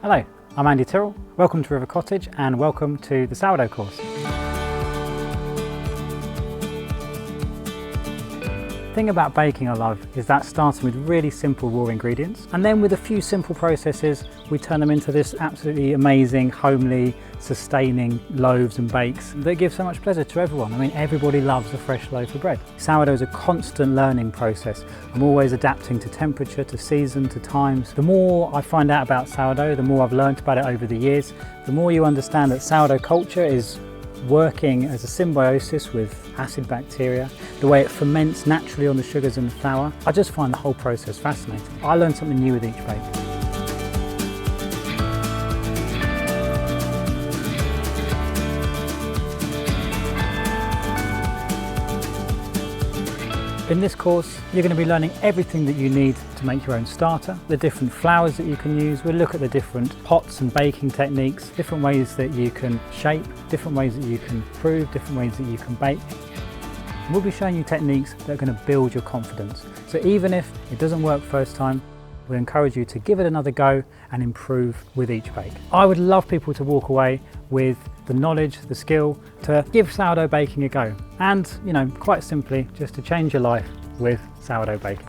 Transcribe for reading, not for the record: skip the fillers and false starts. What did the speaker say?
Hello, I'm Andy Tyrrell. Welcome to River Cottage and welcome to the sourdough course. The thing about baking I love is that starting with really simple raw ingredients, and then with a few simple processes we turn them into this absolutely amazing, homely, sustaining loaves and bakes that give so much pleasure to everyone. I mean, everybody loves a fresh loaf of bread. Sourdough is a constant learning process. I'm always adapting to temperature, to season, to times. The more I find out about sourdough, the more I've learned about it over the years, the more you understand that sourdough culture is working as a symbiosis with acid bacteria, the way it ferments naturally on the sugars and the flour. I just find the whole process fascinating. I learn something new with each bake. In this course, you're going to be learning everything that you need to make your own starter, the different flours that you can use. We'll look at the different pots and baking techniques, different ways that you can shape, different ways that you can prove, different ways that you can bake. And we'll be showing you techniques that are going to build your confidence. So even if it doesn't work first time, we encourage you to give it another go and improve with each bake. I would love people to walk away with the knowledge, the skill to give sourdough baking a go. And, quite simply, just to change your life with sourdough baking.